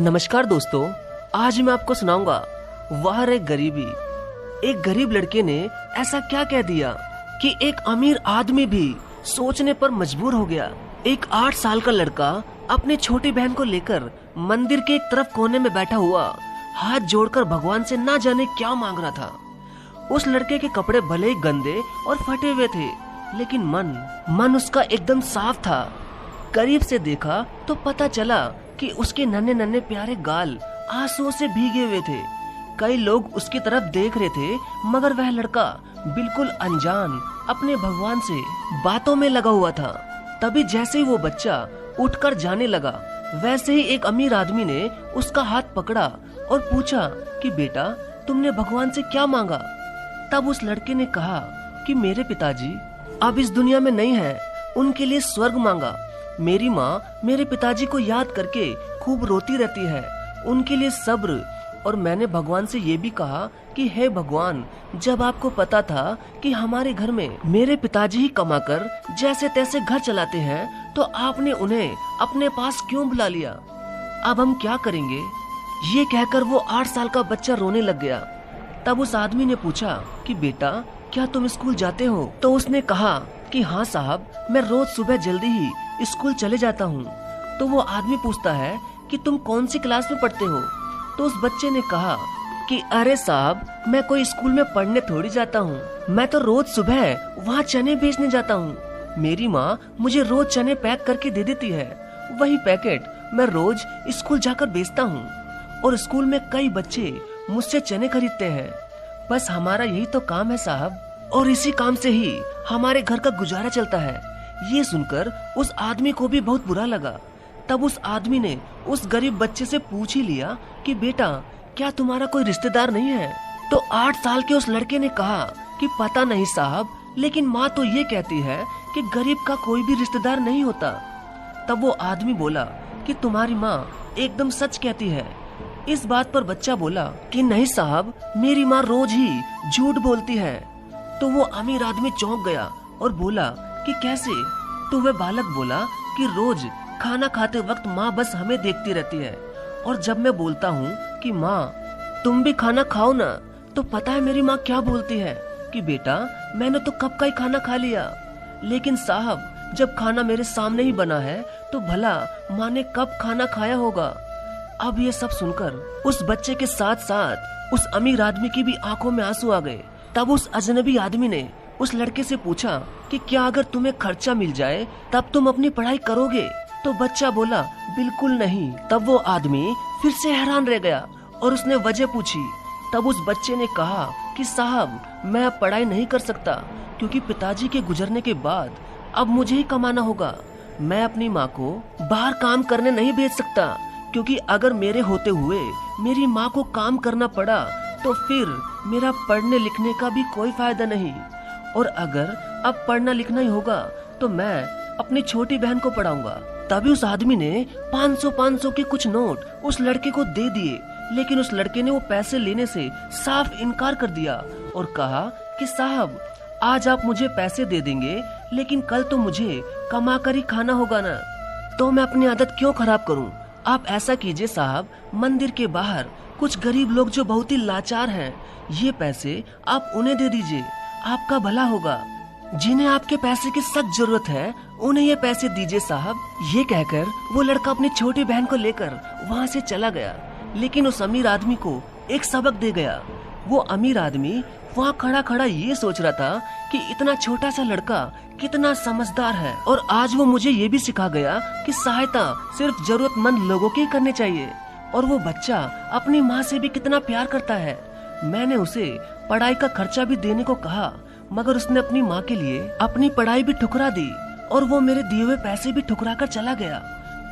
नमस्कार दोस्तों, आज मैं आपको सुनाऊंगा वह रे गरीबी। एक गरीब लड़के ने ऐसा क्या कह दिया कि एक अमीर आदमी भी सोचने पर मजबूर हो गया। एक 8 साल का लड़का अपनी छोटी बहन को लेकर मंदिर के एक तरफ कोने में बैठा हुआ हाथ जोड़कर भगवान से ना जाने क्या मांग रहा था। उस लड़के के कपड़े भले ही गंदे और फटे हुए थे, लेकिन मन उसका एकदम साफ था। करीब से देखा तो पता चला कि उसके नन्हे नन्हे प्यारे गाल आंसुओं से भीगे हुए थे। कई लोग उसकी तरफ देख रहे थे, मगर वह लड़का बिल्कुल अनजान अपने भगवान से बातों में लगा हुआ था। तभी जैसे ही वो बच्चा उठकर जाने लगा, वैसे ही एक अमीर आदमी ने उसका हाथ पकड़ा और पूछा कि बेटा, तुमने भगवान से क्या मांगा? तब उस लड़के ने कहा कि मेरे पिताजी अब इस दुनिया में नहीं है, उनके लिए स्वर्ग मांगा। मेरी माँ मेरे पिताजी को याद करके खूब रोती रहती है, उनके लिए सब्र। और मैंने भगवान से ये भी कहा कि हे भगवान, जब आपको पता था कि हमारे घर में मेरे पिताजी ही कमाकर जैसे तैसे घर चलाते हैं, तो आपने उन्हें अपने पास क्यों बुला लिया? अब हम क्या करेंगे? ये कहकर वो 8 साल का बच्चा रोने लग गया। तब उस आदमी ने पूछा कि बेटा, क्या तुम स्कूल जाते हो? तो उसने कहा कि हाँ साहब, मैं रोज सुबह जल्दी ही स्कूल चले जाता हूँ। तो वो आदमी पूछता है कि तुम कौन सी क्लास में पढ़ते हो? तो उस बच्चे ने कहा कि अरे साहब, मैं कोई स्कूल में पढ़ने थोड़ी जाता हूँ, मैं तो रोज सुबह वहाँ चने बेचने जाता हूँ। मेरी माँ मुझे रोज चने पैक करके दे देती है, वही पैकेट मैं रोज स्कूल जाकर बेचता हूँ। और स्कूल में कई बच्चे मुझसे चने खरीदते हैं। बस हमारा यही तो काम है साहब, और इसी काम से ही हमारे घर का गुजारा चलता है। ये सुनकर उस आदमी को भी बहुत बुरा लगा। तब उस आदमी ने उस गरीब बच्चे से पूछ ही लिया कि बेटा, क्या तुम्हारा कोई रिश्तेदार नहीं है? तो 8 साल के उस लड़के ने कहा कि पता नहीं साहब, लेकिन माँ तो ये कहती है कि गरीब का कोई भी रिश्तेदार नहीं होता। तब वो आदमी बोला कि तुम्हारी माँ एकदम सच कहती है। इस बात पर बच्चा बोला कि नहीं साहब, मेरी माँ रोज ही झूठ बोलती है। तो वो अमीर आदमी चौंक गया और बोला कि कैसे? तो वह बालक बोला कि रोज खाना खाते वक्त माँ बस हमें देखती रहती है, और जब मैं बोलता हूँ कि माँ तुम भी खाना खाओ ना, तो पता है मेरी माँ क्या बोलती है कि बेटा, मैंने तो कब का ही खाना खा लिया। लेकिन साहब, जब खाना मेरे सामने ही बना है, तो भला माँ ने कब खाना खाया होगा? अब ये सब सुनकर उस बच्चे के साथ साथ उस अमीर आदमी की भी आंखों में आंसू आ गए। तब उस अजनबी आदमी ने उस लड़के से पूछा कि क्या अगर तुम्हें खर्चा मिल जाए तब तुम अपनी पढ़ाई करोगे? तो बच्चा बोला बिल्कुल नहीं। तब वो आदमी फिर से हैरान रह गया और उसने वजह पूछी। तब उस बच्चे ने कहा कि साहब, मैं अब पढ़ाई नहीं कर सकता, क्योंकि पिताजी के गुजरने के बाद अब मुझे ही कमाना होगा। मैं अपनी माँ को बाहर काम करने नहीं भेज सकता, क्योंकि अगर मेरे होते हुए मेरी माँ को काम करना पड़ा तो फिर मेरा पढ़ने लिखने का भी कोई फायदा नहीं। और अगर अब पढ़ना लिखना ही होगा तो मैं अपनी छोटी बहन को पढ़ाऊंगा। तभी उस आदमी ने 500 के कुछ नोट उस लड़के को दे दिए, लेकिन उस लड़के ने वो पैसे लेने से साफ इनकार कर दिया और कहा कि साहब, आज आप मुझे पैसे दे देंगे, लेकिन कल तो मुझे कमा कर ही खाना होगा ना, तो मैं अपनी आदत क्यों खराब करूं? आप ऐसा कीजिए साहब, मंदिर के बाहर कुछ गरीब लोग जो बहुत ही लाचार हैं, ये पैसे आप उन्हें दे दीजिए, आपका भला होगा। जिन्हें आपके पैसे की सख्त जरूरत है, उन्हें ये पैसे दीजिए साहब। ये कहकर वो लड़का अपनी छोटी बहन को लेकर वहाँ से चला गया, लेकिन उस अमीर आदमी को एक सबक दे गया। वो अमीर आदमी वहाँ खड़ा खड़ा ये सोच रहा था कि इतना छोटा सा लड़का कितना समझदार है, और आज वो मुझे ये भी सिखा गया कि सहायता सिर्फ जरूरतमंद लोगों की करनी चाहिए। और वो बच्चा अपनी माँ से भी कितना प्यार करता है। मैंने उसे पढ़ाई का खर्चा भी देने को कहा, मगर उसने अपनी माँ के लिए अपनी पढ़ाई भी ठुकरा दी, और वो मेरे दिए हुए पैसे भी ठुकरा कर चला गया।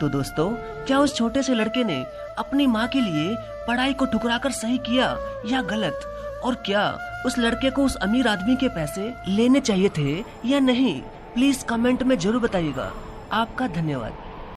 तो दोस्तों, क्या उस छोटे से लड़के ने अपनी माँ के लिए पढ़ाई को ठुकरा कर सही किया या गलत? और क्या उस लड़के को उस अमीर आदमी के पैसे लेने चाहिए थे या नहीं? प्लीज कमेंट में जरूर बताइएगा। आपका धन्यवाद।